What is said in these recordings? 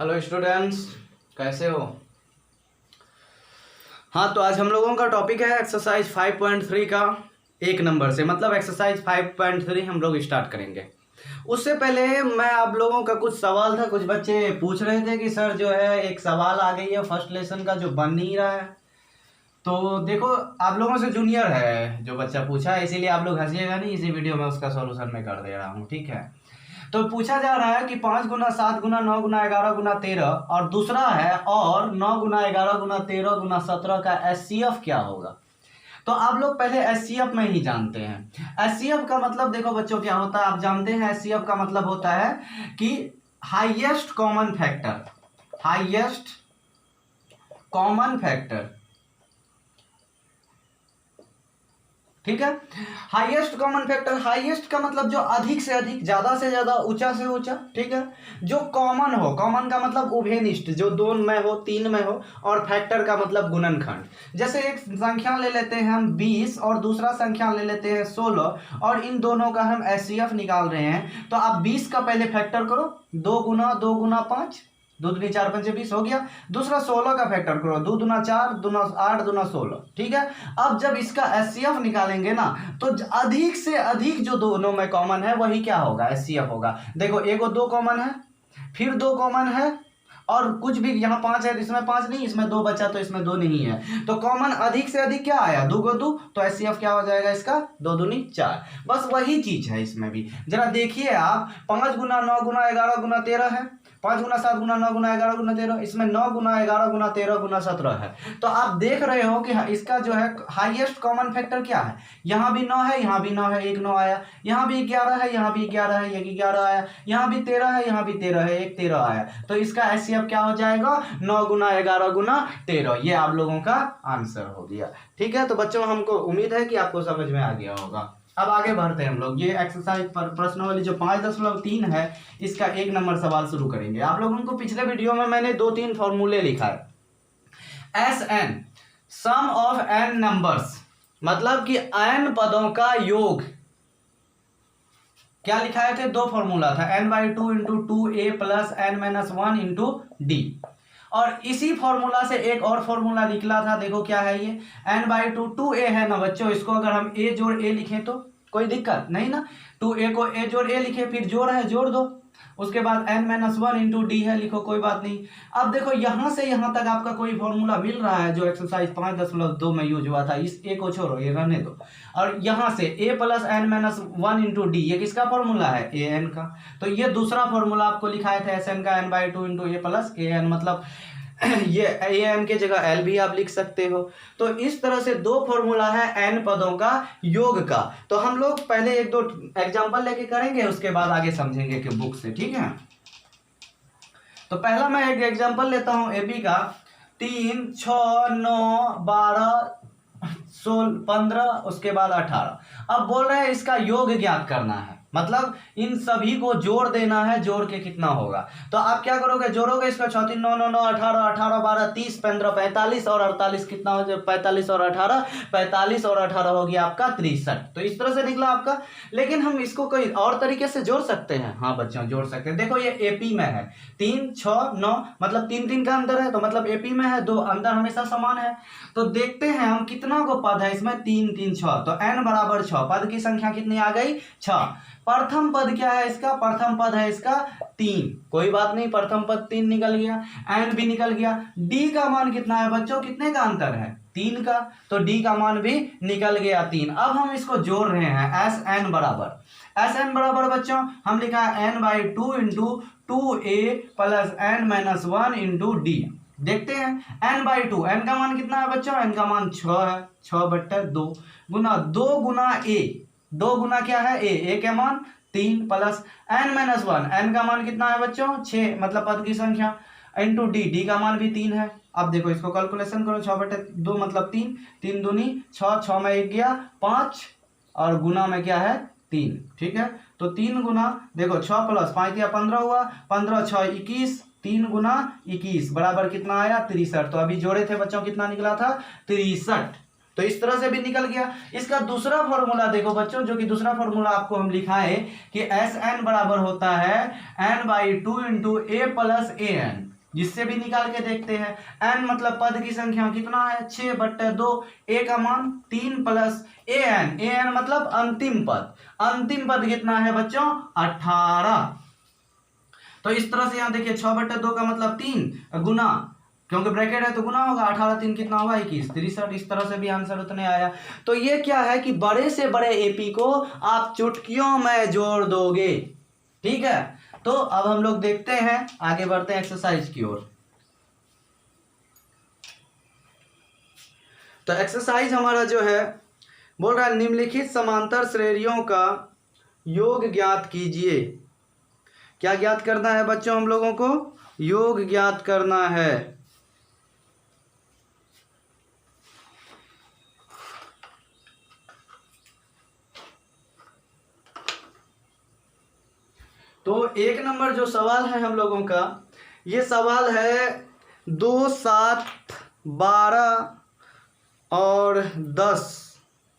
Hello students, कैसे हो। हाँ, तो आज हम लोगों का टॉपिक है एक्सरसाइज 5.3 का एक नंबर से, मतलब एक्सरसाइज 5.3 हम लोग स्टार्ट करेंगे। उससे पहले मैं आप लोगों का कुछ सवाल था, कुछ बच्चे पूछ रहे थे कि सर जो है एक सवाल आ गई है फर्स्ट लेसन का जो बन नहीं रहा है। तो देखो, आप लोगों से जूनियर है जो बच्चा पूछा है, इसीलिए आप लोग हंसिएगा नहीं, इसी वीडियो में उसका सॉल्यूशन मैं कर दे रहा हूँ, ठीक है। तो पूछा जा रहा है कि 5 गुना 7 गुना 9 गुना 11 गुना 13, और दूसरा है और 9 गुना 11 गुना 13 गुना 17 का एचसीएफ क्या होगा। तो आप लोग पहले एचसीएफ में ही जानते हैं। एचसीएफ का मतलब देखो बच्चों क्या होता है, आप जानते हैं एचसीएफ का मतलब होता है कि highest common factor. Highest common factor, ठीक है। हाईएस्ट कॉमन फैक्टर, हाईएस्ट का मतलब जो अधिक से अधिक, ज्यादा से ज्यादा, ऊंचा से ऊंचा, ठीक है। जो कॉमन हो, कॉमन का मतलब उभयनिष्ठ, जो दो में हो, तीन में हो, और फैक्टर का मतलब गुणनखंड। जैसे एक संख्या ले लेते हैं हम 20 और दूसरा संख्या ले लेते हैं 16, और इन दोनों का हम एचसीएफ निकाल रहे हैं। तो आप 20 का पहले फैक्टर करो, 2 गुना 5, 2 दूनी 4 पंचे 20 हो गया। दूसरा 16 का फैक्टर करो, 2 दूना 4 दूना 8 दूना 16, ठीक है। अब जब इसका एचसीएफ निकालेंगे ना, तो अधिक से अधिक जो दोनों में कॉमन है वही क्या होगा, एचसीएफ होगा। देखो, एगो 2 कॉमन है, फिर 2 कॉमन है, और कुछ भी यहाँ 5 है, इसमें 5 नहीं, इसमें 2 बचा तो इसमें 2 नहीं है। तो कॉमन अधिक से अधिक क्या आया, 2 को 2, तो एचसीएफ क्या हो जाएगा इसका, 2 दूनी 4। बस वही चीज है इसमें भी। जरा देखिए आप, 5 गुना 9 गुना 11 गुना 13 है, 5 गुना 7 गुना 9 गुना 11 गुना 13, इसमें 9 गुना 11 गुना 13 गुना 17 है। तो आप देख रहे हो कि इसका जो है हाईएस्ट कॉमन फैक्टर क्या है। यहाँ भी 9 है, यहाँ भी 9 है, एक 9 आया। यहाँ भी 11 है, यहाँ भी 11 है, एक 11 आया। यहाँ भी 13 है, यहाँ भी 13 है, एक 13 आया। तो इसका एचसीएफ क्या हो जाएगा, 9 गुना 11 गुना 13। ये आप लोगों का आंसर हो गया, ठीक है। तो बच्चों, हमको उम्मीद है कि आपको समझ में आ गया होगा। अब आगे बढ़ते हैं हम लोग। ये एक्सरसाइज पर प्रश्नावली जो 5.3 है, इसका एक नंबर सवाल शुरू करेंगे। आप लोगों को पिछले वीडियो में मैंने 2-3 फॉर्मूले लिखा है। S N, sum of N numbers, मतलब कि एन पदों का योग। क्या लिखाए थे, 2 फॉर्मूला था, n/2 into 2a plus n-1 into D. और इसी फॉर्मूला से एक और फॉर्मूला निकला था, देखो क्या है ये, n/2, 2a है ना बच्चों, इसको अगर हम a जोड़ a लिखें तो कोई दिक्कत नहीं ना। 2a को a जोड़ a लिखे, फिर जोड़ है जोड़ दो, उसके बाद n-1 इंटू डी है, लिखो, कोई बात नहीं। अब देखो, यहां से यहां तक आपका कोई फॉर्मूला मिल रहा है जो एक्सरसाइज 5.2 में यूज हुआ था, इस a को छोड़ो, ये रहने दो। और यहां से a plus n-1 into D, ये किसका फॉर्मूला है, ए एन का। तो ये दूसरा फॉर्मूला आपको लिखाया था एस एन का, n/2 into A plus A N, मतलब ये ए एन के जगह एल भी आप लिख सकते हो। तो इस तरह से 2 फॉर्मूला है एन पदों का योग का। तो हम लोग पहले 1-2 एग्जांपल लेके करेंगे, उसके बाद आगे समझेंगे कि बुक से, ठीक है। तो पहला मैं एक एग्जांपल लेता हूं एबी का, 3, 6, 9, 12, 16, 15, उसके बाद 18। अब बोल रहे हैं इसका योग ज्ञात करना है, मतलब इन सभी को जोड़ देना है, जोड़ के कितना होगा। तो आप क्या करोगे, जोड़ोगे इसका 6 3 9 9 9 18 18 12 30 15 45 और 48, कितना हो जाए, 45 और 18, 45 और 18 हो गया आपका 63। तो इस तरह से निकला आपका। लेकिन हम इसको कोई और तरीके से जोड़ सकते हैं। हाँ बच्चों, जोड़ सकते हैं। देखो, ये एपी में है, 3 6 9, मतलब 3 का अंतर है, तो मतलब एपी में है, 2 अंतर हमेशा समान है। तो देखते हैं हम कितना को पद है इसमें, 3 3 6, तो n बराबर 6, पद की संख्या कितनी आ गई, 6। प्रथम पद क्या है इसका, प्रथम पद है इसका 3, कोई बात नहीं, प्रथम पद 3 निकल गया, एन भी निकल गया। डी का मान कितना है बच्चों, कितने का अंतर है, 3 का, तो डी का मान भी निकल गया 3। अब हम इसको जोड़ रहे हैं, एस एन बराबर बच्चों हम लिखा है n/2 into 2a plus n-1 into D. देखते हैं, n/2, n का मान कितना है बच्चों, n का मान 6 है, 6/2 गुना 2 गुना a, 2 गुना क्या है, a के मान 3 प्लस n-1, n का मान कितना है बच्चों, 6, मतलब पद की संख्या, इंटू डी, डी का मान भी 3 है। अब देखो, इसको कैलकुलेशन करो, 6/2 मतलब 3, 3 दूनी 6, 6 में 1 गया 5, और गुना में क्या है 3, ठीक है। तो 3 गुना, देखो 6 प्लस 5 या 15 हुआ, 15 6 21, 3 गुना 21 बराबर कितना आया, 63। तो अभी जोड़े थे बच्चों, कितना निकला था, 63। तो इस तरह से भी निकल गया। इसका दूसरा फॉर्मूला देखो बच्चों, जो कि दूसरा फॉर्मूला आपको हम लिखाए कि एस एन बराबर होता है n/2 into A plus A N, जिससे भी निकाल के देखते हैं। n मतलब पद की संख्या कितना है 6/2, ए का मान 3 प्लस ए एन मतलब अंतिम पद, अंतिम पद कितना है बच्चों 18। तो इस तरह से यहाँ देखिए 6/2 का मतलब 3 गुना, क्योंकि ब्रैकेट है तो गुना होगा, 18 3 कितना होगा 21 63। इस तरह से भी आंसर उतने आया। तो ये क्या है कि बड़े से बड़े एपी को आप चुटकियों में जोड़ दोगे, ठीक है। तो अब हम लोग देखते हैं, आगे बढ़ते हैं एक्सरसाइज की ओर। तो एक्सरसाइज हमारा जो है बोल रहा है निम्नलिखित समांतर श्रेणियों का योग ज्ञात कीजिए। क्या ज्ञात करना है बच्चों, हम लोगों को योग ज्ञात करना है। तो 1 नंबर जो सवाल है हम लोगों का, ये सवाल है 2 7 12 और 10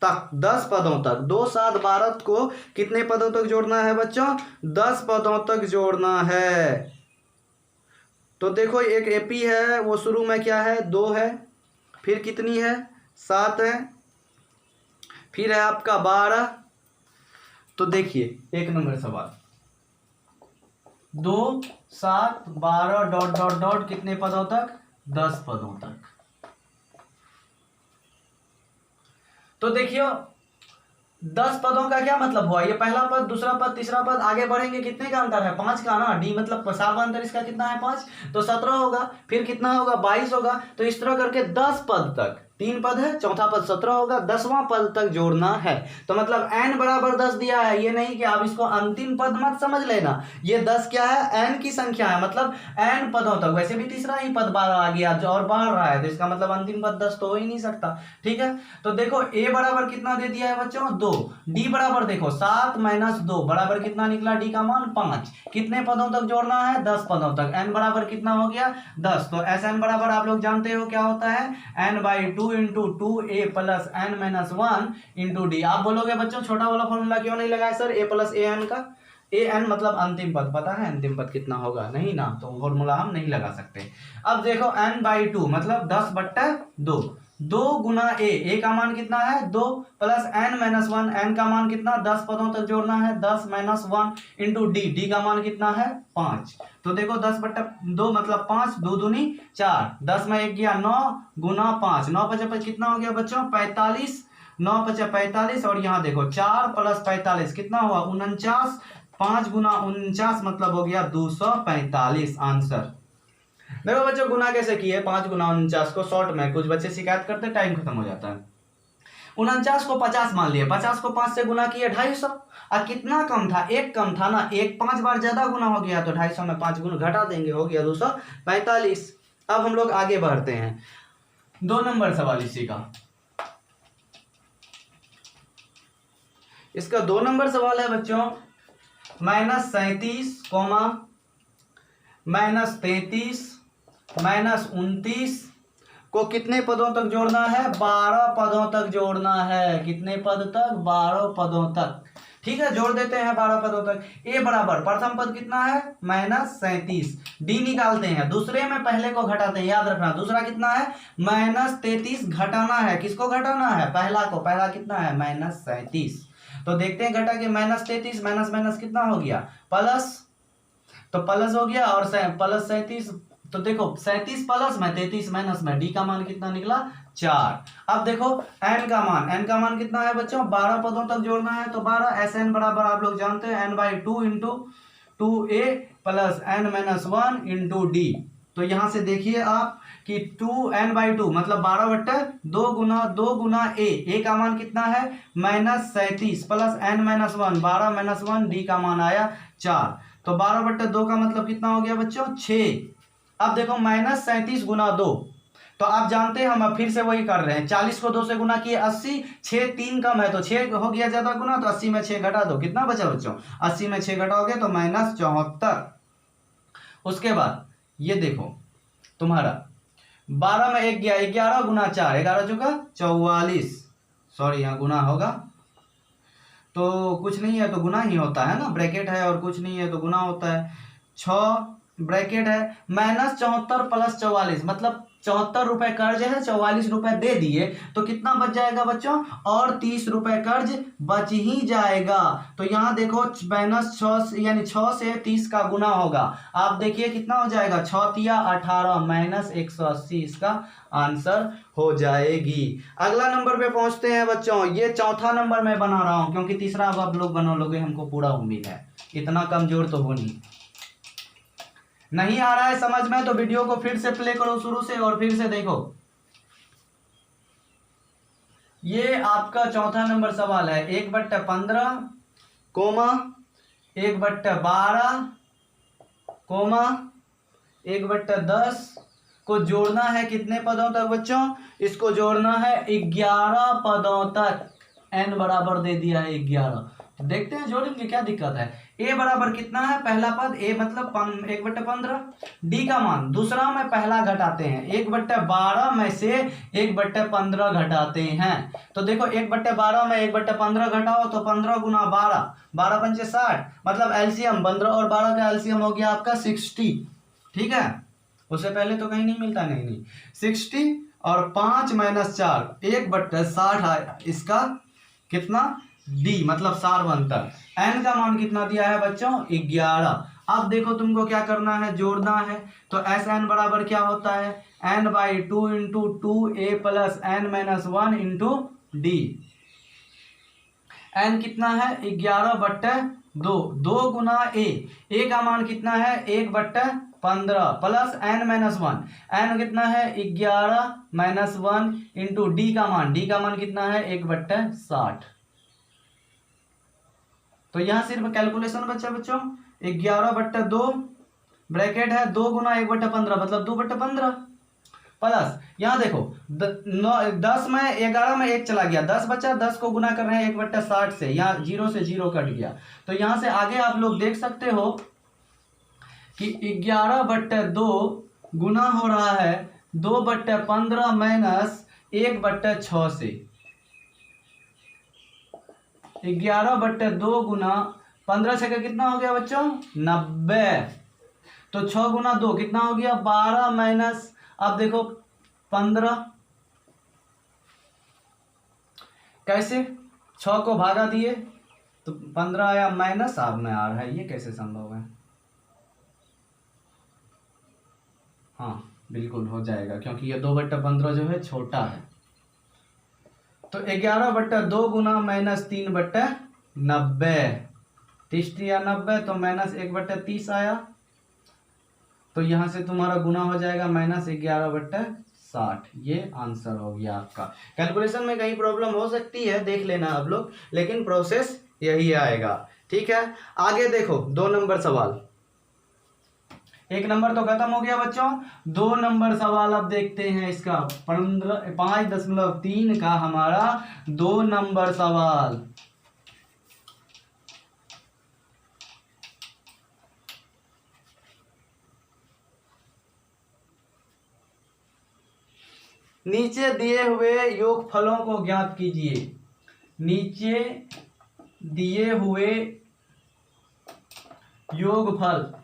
तक, 10 पदों तक। 2 7 12 को कितने पदों तक जोड़ना है बच्चों 10 पदों तक जोड़ना है। तो देखो एक एपी है, वो शुरू में क्या है 2 है, फिर कितनी है 7 है, फिर है आपका 12। तो देखिए 1 नंबर सवाल 2 7 12 डॉट डॉट डॉट कितने पदों तक 10 पदों तक। तो देखियो 10 पदों का क्या मतलब हुआ, ये पहला पद दूसरा पद तीसरा पद, आगे बढ़ेंगे कितने का अंतर है 5 का ना, डी मतलब साल का अंतर इसका कितना है 5, तो 17 होगा, फिर कितना होगा 22 होगा। तो इस तरह करके 10 पद तक, 3 पद है, चौथा पद 17 होगा, 10वां पद तक जोड़ना है। तो मतलब n बराबर 10 दिया है, ये नहीं कि आप इसको अंतिम पद मत समझ लेना, ये 10 क्या है n की संख्या है, मतलब n पदों तक। वैसे भी तीसरा ही पद 12 आ गया जो और बढ़ रहा है, तो इसका मतलब अंतिम पद 10 तो हो ही नहीं सकता, ठीक है। तो देखो a बराबर कितना दे दिया है बच्चों 2, d बराबर देखो 7 - 2 बराबर कितना निकला, d का मान 5, कितने पदों तक जोड़ना है 10 पदों तक, n बराबर कितना हो गया 10। तो Sn बराबर आप लोग जानते हो क्या होता है n/2 into 2a plus n-1 into D. आप बोलोगे बच्चों छोटा वाला फॉर्मूला क्यों नहीं लगाया sir a plus A N का, ए एन मतलब अंतिम पद, पता है अंतिम पद कितना होगा, नहीं ना, तो फॉर्मूला हम नहीं लगा सकते। अब देखो n/2 मतलब 10/2, 2 गुना ए का मान कितना है 2 प्लस n-1, n का मान कितना 10 पदों तक जोड़ना है 10 - 1 इंटू डी का मान कितना है 5। तो देखो 10/2 मतलब 5, 2 दूनी 4, 10 में 1 गया 9 गुना 5, 9 × 5 कितना हो गया बच्चों 45, 9 × 5 45, और यहाँ देखो 4 + 45 कितना हुआ 49, 5 गुना 49 मतलब हो गया 245 आंसर। देखो बच्चों गुना कैसे किए, 5 गुना 49 को शॉर्ट में, कुछ बच्चे शिकायत करते टाइम खत्म हो जाता है। 49 को 50 मान लिए, 50 को 5 से गुना किए 250, और कितना कम था 1 कम था ना, 1 5 बार ज्यादा गुना हो गया, तो 250 में 5 गुना घटा देंगे, हो गया 245। अब हम लोग आगे बढ़ते हैं 2 नंबर सवाल इसी का। इसका 2 नंबर सवाल है बच्चों -37, -33, -29 को कितने पदों तक जोड़ना है 12 पदों तक जोड़ना है। कितने पद तक 12 पदों तक, ठीक है। जोड़ देते हैं 12 पदों तक। ए बराबर प्रथम पद कितना है -37, डी निकालते हैं, दूसरे में पहले को घटाते हैं, याद रखना दूसरा कितना है -33 घटाना है, किसको घटाना है पहला को, पहला कितना है -37। तो देखते हैं घटा के -33 माइनस कितना हो गया प्लस, तो प्लस हो गया, और प्लस 37, तो देखो 37 प्लस में 33 माइनस में, डी का मान कितना निकला 4। अब देखो n का मान कितना है बच्चों 12 पदों तक जोड़ना है, तो 12 Sn बराबर आप लोग जानते हैं n/2 into 2a plus n-1 into D. तो यहां से देखिए आप कि 2n/2 मतलब 12/2 गुना ए का मान कितना है -37 प्लस n-1 12 - 1 डी का मान आया 4। तो 12/2 का मतलब कितना हो गया बच्चों 6। अब देखो -37 गुना 2, तो आप जानते हैं हम अब फिर से वही कर रहे हैं, 40 को 2 से गुना किए 80, 6 3 कम है तो 6 हो गया ज्यादा गुना, तो 80 में 6 घटा दो, कितना बचा बच्चों 80 में 6 घटाओगे तो -74। उसके बाद ये देखो तुम्हारा 12 में 1 गया, 11 गुना 4, 11 चुका 44, सॉरी यहाँ गुना होगा तो कुछ नहीं है तो गुना ही होता है ना, ब्रैकेट है और कुछ नहीं है तो गुना होता है। 6 ब्रैकेट है माइनस 74 प्लस 44, मतलब 74 रुपए कर्ज है, 44 रुपए दे दिए तो कितना बच जाएगा बच्चों, और 30 रुपए कर्ज बच ही जाएगा। तो यहाँ देखो माइनस 6 यानी 6 से 30 का गुना होगा, आप देखिए कितना हो जाएगा, 6 तिया 18 माइनस 180 इसका आंसर हो जाएगी। अगला नंबर पे पहुंचते हैं बच्चों, ये चौथा नंबर मैं बना रहा हूं क्योंकि तीसरा अब आप लोग बना लोगे, हमको पूरा उम्मीद है, इतना कमजोर तो हो नहीं आ रहा है समझ में तो वीडियो को फिर से प्ले करो शुरू से और फिर से देखो। ये आपका चौथा नंबर सवाल है, 1/15 कोमा 1/12 कोमा 1/10 को जोड़ना है कितने पदों तक बच्चों, इसको जोड़ना है 11 पदों तक, n बराबर दे दिया है 11, तो देखते हैं जोड़ेंगे क्या दिक्कत है। a बराबर कितना है, पहला पद a मतलब 1/15, d का मान दूसरा में पहला घटाते हैं, 1/12 में से 1/15 घटाते हैं, तो देखो 1/12 में 1/15 घटाओ तो 15 गुना 12, 12 पंचे 60, मतलब एलसीएम 15 और 12 का एलसीएम हो गया आपका 60, ठीक है, उससे पहले तो कहीं नहीं मिलता, नहीं 60 और 5 माइनस 4 1/60 आया, इसका कितना d मतलब सार बनता है। n का मान कितना दिया है बच्चों 11। अब देखो तुमको क्या करना है, जोड़ना है, तो एस एन बराबर क्या होता है, n/2 into 2a plus n-1 into D. n कितना है 11/2, 2 गुना a का मान कितना है 1/15 प्लस n-1, n कितना है 11-1 इंटू d का मान कितना है 1/60। तो यहां सिर्फ कैलकुलेशन बचा बच्चों, 11/2 ब्रैकेट है 2 गुना 1/15 मतलब 2/15 प्लस यहां देखो 10 में 11 में 1 चला गया, 10 बचा, 10 को गुना कर रहे हैं 1/60 से, यहाँ 0 से 0 कट गया, तो यहां से आगे आप लोग देख सकते हो कि 11/2 गुना हो रहा है 2/15 माइनस 1/6 से, 11/2 गुना 15 से कितना हो गया बच्चों 90, तो 6 गुना 2 कितना हो गया 12 माइनस, अब देखो 15, कैसे 6 को भागा दिए तो 15 आया माइनस, अब में आ रहा है, ये कैसे संभव है, हाँ बिल्कुल हो जाएगा क्योंकि ये 2/15 जो है छोटा है, तो 11/2 गुना माइनस 3/90, 30 या 90 तो माइनस 1/30 आया, तो यहां से तुम्हारा गुना हो जाएगा माइनस 11/60, ये आंसर हो गया आपका। कैलकुलेशन में कहीं प्रॉब्लम हो सकती है, देख लेना आप लोग, लेकिन प्रोसेस यही आएगा, ठीक है। आगे देखो 2 नंबर सवाल, 1 नंबर तो खत्म हो गया बच्चों, 2 नंबर सवाल अब देखते हैं, इसका 5.3 का हमारा 2 नंबर सवाल। नीचे दिए हुए योगफलों को ज्ञात कीजिए, नीचे दिए हुए योगफलों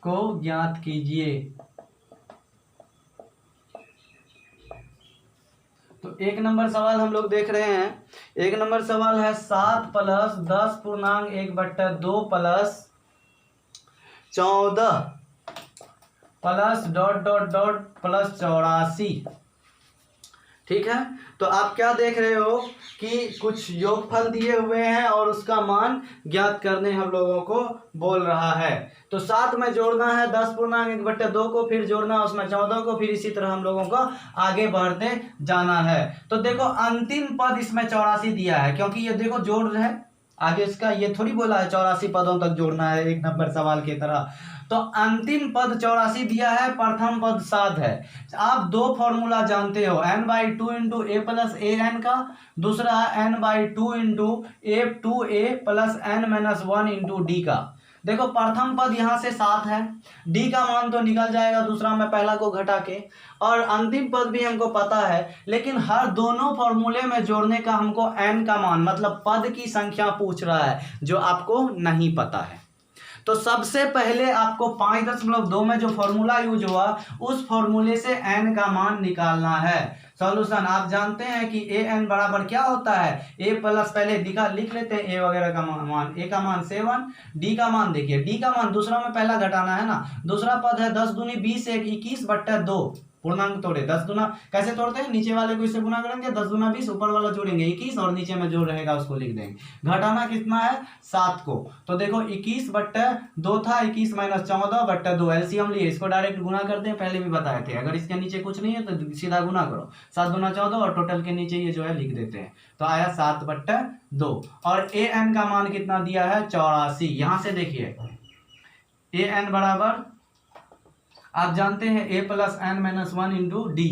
को ज्ञात कीजिए। तो 1 नंबर सवाल हम लोग देख रहे हैं, 1 नंबर सवाल है 7 प्लस 10.1/2 प्लस 14 प्लस ... प्लस 84, ठीक है। तो आप क्या देख रहे हो कि कुछ योगफल दिए हुए हैं और उसका मान ज्ञात करने हम लोगों को बोल रहा है। तो 7 में जोड़ना है 10.1/2 को, फिर जोड़ना उसमें 14 को, फिर इसी तरह हम लोगों को आगे बढ़ते जाना है। तो देखो अंतिम पद इसमें 84 दिया है, क्योंकि ये देखो जोड़ रहे हैं आगे, इसका ये थोड़ी बोला है 84 पदों तक जोड़ना है 1 नंबर सवाल की तरह। तो अंतिम पद 84 दिया है, प्रथम पद 7 है। आप 2 फॉर्मूला जानते हो, n/2 into A plus A N का, दूसरा n/2 इंटू ए 2a plus n-1 into D का। देखो प्रथम पद यहाँ से 7 है, डी का मान तो निकल जाएगा दूसरा में पहला को घटा के, और अंतिम पद भी हमको पता है, लेकिन हर दोनों फॉर्मूले में जोड़ने का हमको n का मान मतलब पद की संख्या पूछ रहा है जो आपको नहीं पता है। तो सबसे पहले आपको 5.2 में जो फॉर्मूला यूज हुआ उस फॉर्मूले से n का मान निकालना है। सॉल्यूशन आप जानते हैं कि ए एन बराबर क्या होता है, ए प्लस पहले लिख लेते हैं ए वगैरह का मान, ए का मान 7, डी का मान देखिए, डी का मान दूसरा में पहला घटाना है ना, दूसरा पद है 10 दूनी 20 1 21/2 पूर्णांक तोड़े 10 दूना कैसे तोड़ते हैं, नीचे वाले को इससे गुना करेंगे 10 दूना 20, ऊपर वाला जोड़ेंगे 21 और नीचे में जो रहेगा उसको लिख देंगे। घटाना कितना है 7 को, तो देखो 21/2 था, 21 - 14/2 एलसीएम लिए, इसको डायरेक्ट गुना करते हैं, पहले भी बताए थे। अगर इसके नीचे कुछ नहीं है तो सीधा गुना करो, 7 दूना 14 और टोटल के नीचे ये जो है लिख देते हैं, तो आया 7/2। और ए एन का मान कितना दिया है 84। यहां से देखिए ए एन बराबर आप जानते हैं a + n - 1 into D,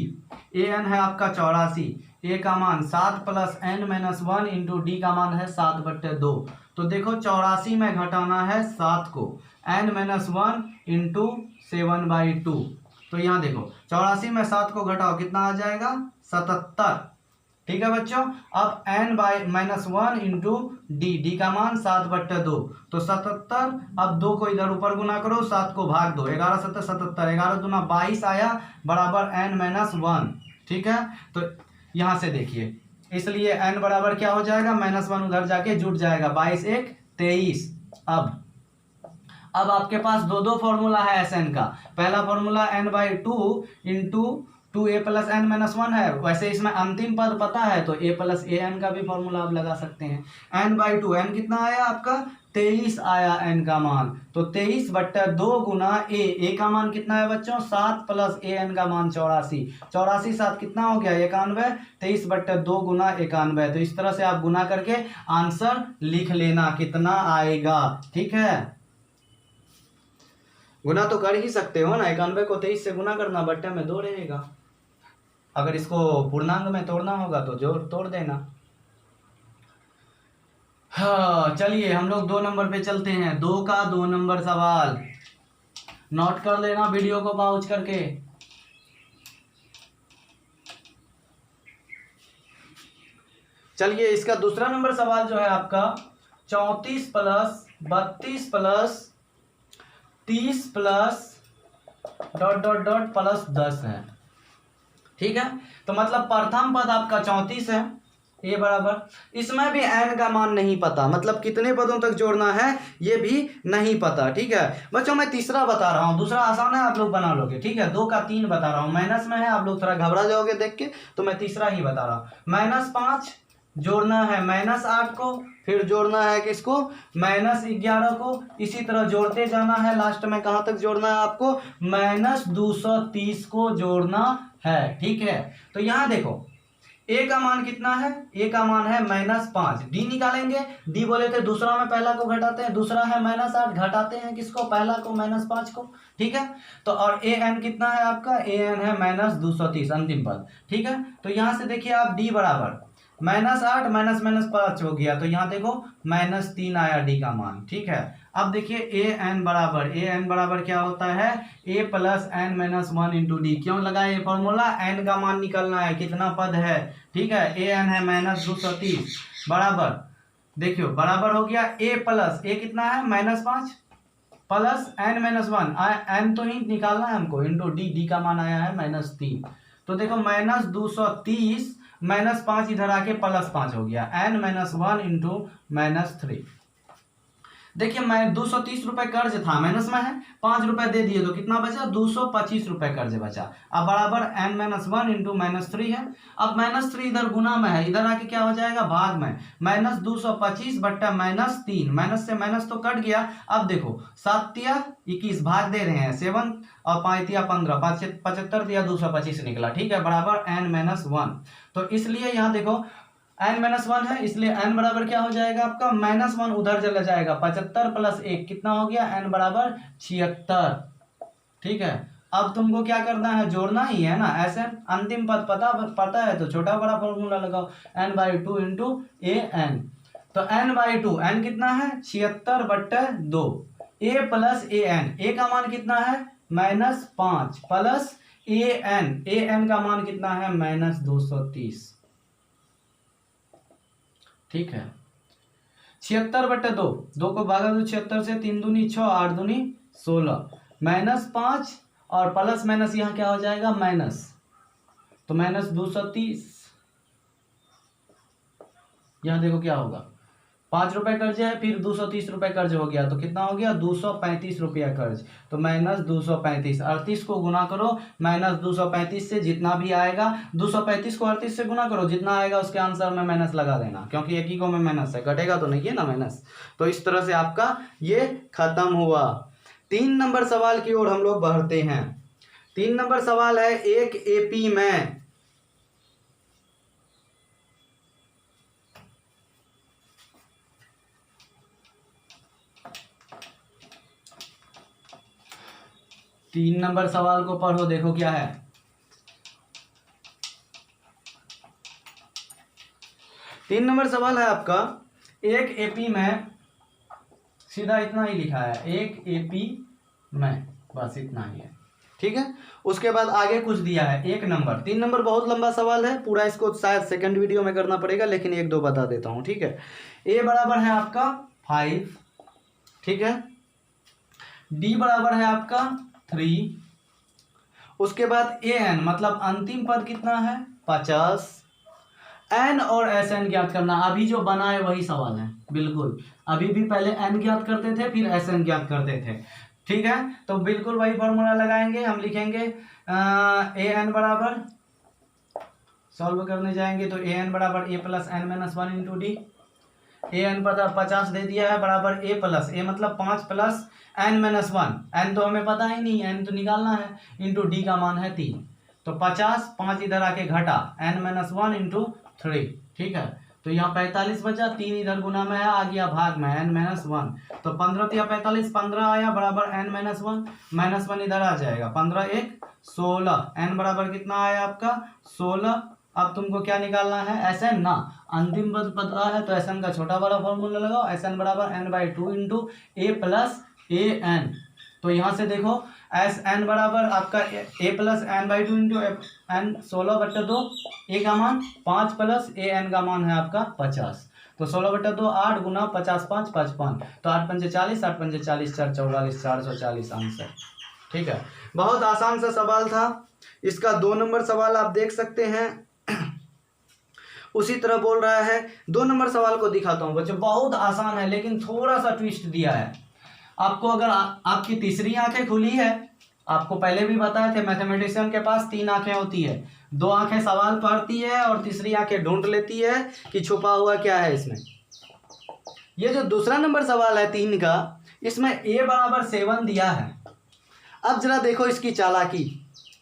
A N है आपका 84, a का मान 7 + n - 1 इंटू डी का मान है 7/2। तो देखो 84 में घटाना है 7 को, n - 1 इंटू 7/2, तो यहाँ देखो 84 में 7 को घटाओ कितना आ जाएगा 77। ठीक है बच्चों, अब n - 1 इंटू डी का मान 7/2, तो 77। अब 2 को इधर ऊपर गुना करो, 7 को भाग दो, 11 7 77, 11 दूना 22 आया बराबर n - 1। ठीक है, तो यहाँ से देखिए, इसलिए n बराबर क्या हो जाएगा -1 उधर जाके जुट जाएगा, 22 1 23। अब आपके पास दो फॉर्मूला है Sn का, पहला formula n/2 into 2a + n - 1 है, वैसे इसमें अंतिम पद पता है तो a + an का भी फॉर्मूला आप लगा सकते हैं। n/2 n कितना आया आपका 23 आया n का मान, तो 23/2 गुना a का मान कितना है बच्चों 7 + an का मान 84, 84 7 कितना हो गया 91, 23/2 गुना 91। तो इस तरह से आप गुना करके आंसर लिख लेना कितना आएगा। ठीक है, गुना तो कर ही सकते हो ना, 91 को 23 से गुना करना, बट्टे में 2 रहेगा, अगर इसको पूर्णांक में तोड़ना होगा तो जोड़ तोड़ देना। हाँ चलिए हम लोग 2 नंबर पे चलते हैं, 2 का 2 नंबर सवाल, नोट कर लेना वीडियो को पॉज करके। चलिए इसका दूसरा नंबर सवाल जो है आपका 34 + 32 + 30 + ... +10 है। ठीक है, तो मतलब प्रथम पद आपका 34 है, ए बराबर, इसमें भी n का मान नहीं पता, मतलब कितने पदों तक जोड़ना है ये भी नहीं पता। ठीक है बच्चों, मैं तीसरा बता रहा हूँ, दूसरा आसान है आप लोग बना लोगे। ठीक है, 2 का 3 बता रहा हूँ, माइनस में है, आप लोग थोड़ा घबरा जाओगे देख के, तो मैं तीसरा ही बता रहा हूँ। -5 जोड़ना है -8 को, फिर जोड़ना है किसको -11 को, इसी तरह जोड़ते जाना है, लास्ट में कहाँ तक जोड़ना है आपको -230 को जोड़ना है। ठीक है, तो यहाँ देखो a का मान कितना है, a का मान है -5, d निकालेंगे, d बोले थे दूसरा में पहला को घटाते हैं, दूसरा है -8 घटाते हैं किसको पहला को -5 को। ठीक है, तो और a n कितना है आपका, a n है -230 अंतिम पद। ठीक है, तो यहाँ से देखिए आप d बराबर -8 -5 हो गया, तो यहाँ देखो -3 आया डी का मान। ठीक है, अब देखिए ए एन बराबर क्या होता है a + n - 1 इंटू डी, क्यों लगाया ये फॉर्मूला, n का मान निकलना है, कितना पद है। ठीक है, ए एन है -230 बराबर, देखियो बराबर हो गया a कितना है -5 + n - 1, n तो ही निकालना है हमको, इंटू डी का मान आया है -3, तो देखो -230 -5 इधर आके +5 हो गया, n - 1 इंटू -3। देखिए मैं 230 रुपए कर्ज था, माइनस में है, 5 रुपए दे दिए तो कितना बचा 225 रुपए कर्ज बचा। अब बराबर n - 1 इंटू -3 है, अब -3 इधर गुना में है, इधर आके क्या हो जाएगा भाग में, -225 बट्टा -3, माइनस से माइनस तो कट गया। अब देखो 7 तिया 21 भाग दे रहे हैं 7 और 5 तिया 15, 75 तिया 225 निकला। ठीक है, बराबर n - 1, तो इसलिए यहाँ देखो n - 1 है, इसलिए n बराबर क्या हो जाएगा आपका -1 उधर चला जाएगा, 75 + 1 कितना हो गया, n बराबर 76। ठीक है, अब तुमको क्या करना है, जोड़ना ही है ना, ऐसे अंतिम पद पता है तो छोटा बड़ा फॉर्मूला लगाओ, n/2 इंटू a n, तो n/2 n कितना है 76/2, ए प्लस ए एन, ए का मान कितना है -5 प्लस ए एन का मान कितना है -230। ठीक है, 76/2, 2 को भागा दो 76 से, 3 दूनी 6, 8 दूनी 16, -5 और प्लस माइनस यहाँ क्या हो जाएगा माइनस, तो -230। यहाँ देखो क्या होगा, 5 रुपये कर्ज है, फिर 230 रुपये कर्ज हो गया, तो कितना हो गया 235 रुपया कर्ज, तो -235। 38 को गुना करो -235 से, जितना भी आएगा 235 को 38 से गुना करो, जितना आएगा उसके आंसर में माइनस लगा देना, क्योंकि एक ही को में माइनस है, घटेगा तो नहीं है ना माइनस। तो इस तरह से आपका ये खत्म हुआ। 3 नंबर सवाल की ओर हम लोग बढ़ते हैं। 3 नंबर सवाल है, एक एपी में तीन नंबर सवाल को पढ़ो, देखो क्या है। 3 नंबर सवाल है आपका, एक एपी में, सीधा इतना ही लिखा है, एक एपी में, बस इतना ही है। ठीक है, उसके बाद आगे कुछ दिया है 1 नंबर। 3 नंबर बहुत लंबा सवाल है, पूरा इसको शायद सेकंड वीडियो में करना पड़ेगा, लेकिन 1-2 बता देता हूं। ठीक है, ए बराबर है आपका 5, ठीक है, डी बराबर है आपका 3, उसके बाद ए एन मतलब अंतिम पद कितना है 50, एन और एस एन ज्ञात करना। अभी जो बना है वही सवाल है, बिल्कुल अभी भी पहले एन ज्ञात करते थे, फिर एस एन ज्ञात करते थे। ठीक है, तो बिल्कुल वही फॉर्मूला लगाएंगे, हम लिखेंगे ए एन बराबर, सॉल्व करने जाएंगे तो ए एन बराबर A plus N minus 1 into D. A N पता 50 दे दिया है, बराबर ए प्लस, ए मतलब 5 प्लस एन माइनस 1, एन तो हमें पता ही नहीं, एन तो निकालना है, इंटू डी का मान है 3, तो 50, 5 इधर आके घटा, एन माइनस 1 इंटू 3। ठीक है, तो यहाँ 45 बचा, 3 इधर गुना में है, आ गया भाग में, एन माइनस 1, तो 15 या 45, 15 आया बराबर एन माइनस 1, माइनस 1 इधर आ जाएगा, 15 1 16, एन बराबर कितना आया आपका 16। अब तुमको क्या निकालना है एस एन ना, अंतिम पद पता है तो एस एन का छोटा बड़ा फॉर्मूला लगाओ, एस एन बराबर n/2 into A plus A N. तो यहाँ से देखो एस एन बराबर आपका ए प्लस n/2 इंटू एन 16/2, ए का मान 5 प्लस ए एन का मान है आपका 50, तो 16/2 8 गुना 50 5 55, तो 8 पंचे 40, 8 पंचे 40, 4 44, 440 आंसर। ठीक है, बहुत आसान सा सवाल था। इसका 2 नंबर सवाल आप देख सकते हैं, उसी तरह बोल रहा है। 2 नंबर सवाल को दिखाता हूं बच्चों, बहुत आसान है लेकिन थोड़ा सा ट्विस्ट दिया है आपको। अगर आपकी तीसरी आंखें खुली है, आपको पहले भी बताए थे मैथमेटिशियन के पास 3 आंखें होती है, 2 आंखें सवाल पढ़ती है और तीसरी आंखें ढूंढ लेती है कि छुपा हुआ क्या है इसमें। ये जो दूसरा नंबर सवाल है 3 का, इसमें ए बराबर 7 दिया है। अब जरा देखो इसकी चालाकी।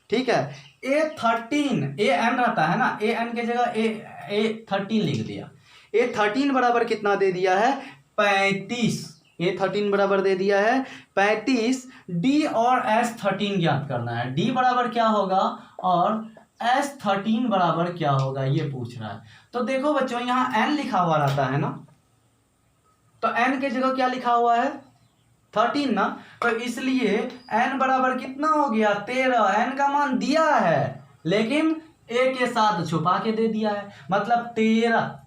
ठीक है, A13, ए एन रहता है ना, ए एन के जगह ए 13 लिख दिया। A13 बराबर कितना दे दिया है 35, A13 बराबर दे दिया है 35। डी और S13 ज्ञात करना है, डी बराबर क्या होगा और S13 बराबर क्या होगा ये पूछ रहा है। तो देखो बच्चों यहाँ n लिखा हुआ रहता है ना, तो n के जगह क्या लिखा हुआ है 13 ना, तो इसलिए n बराबर कितना हो गया 13। n का मान दिया है लेकिन a के साथ छुपा के दे दिया है, मतलब 13।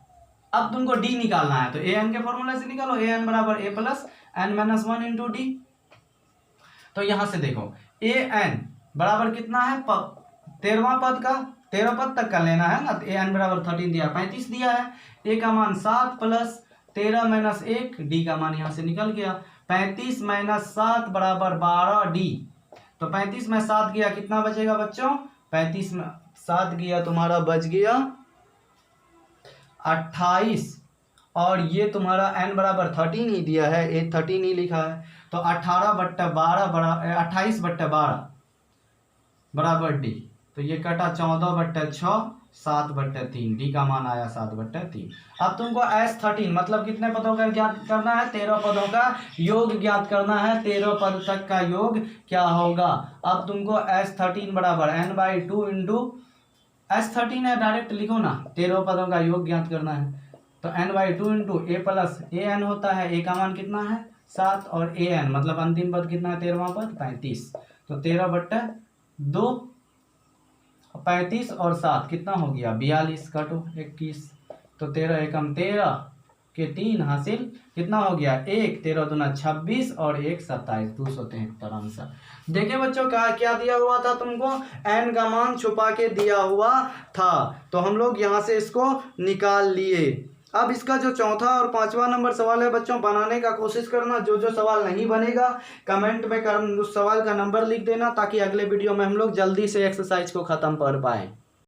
अब तुमको d निकालना है तो a n के फॉर्मूला से निकालो, a n बराबर a plus n minus 1 into D. तो यहां से देखो a n बराबर कितना है 13वां पद का, 13 पद तक का लेना है ना, तो a n बराबर 13 दिया, 35 दिया है, a का मान 7 प्लस 13 माइनस 1, डी का मान यहां से निकल गया, 35 माइनस 7 बराबर 12 डी। तो 35 में 7 गया, कितना बचेगा बच्चों 35 में 7 गया तुम्हारा बच गया 28, और ये तुम्हारा n बराबर 13 ही दिया है, ए 13 ही लिखा है, तो 18/12 28/12 बराबर डी। तो ये कटा 14/6 7/3, डी का मान आया 7/3। अब तुमको S13 मतलब कितने पदों का ज्ञात करना है 13 पदों का योग ज्ञात करना है, 13 पद तक का योग क्या होगा। अब तुमको S13 बराबर n/2 इंटू S13 है, डायरेक्ट लिखो ना, 13 पदों का योग ज्ञात करना है, तो n/2 into A plus A N होता है, ए का मान कितना है 7 और ए एन मतलब अंतिम पद कितना है 13वां पद 35। तो 13/2 35 और 7 कितना हो गया 42 काटो 21। तो 13 एकम 13 के 3 हासिल कितना हो गया 1 13 दूना 26 और 1 27 273 आंसर। देखिए बच्चों क्या दिया हुआ था तुमको एन का मान छुपा के दिया हुआ था तो हम लोग यहाँ से इसको निकाल लिए। अब इसका जो चौथा और पांचवा नंबर सवाल है बच्चों बनाने का कोशिश करना। जो जो सवाल नहीं बनेगा कमेंट में उस सवाल का नंबर लिख देना ताकि अगले वीडियो में हम लोग जल्दी से एक्सरसाइज को ख़त्म कर पाएँ।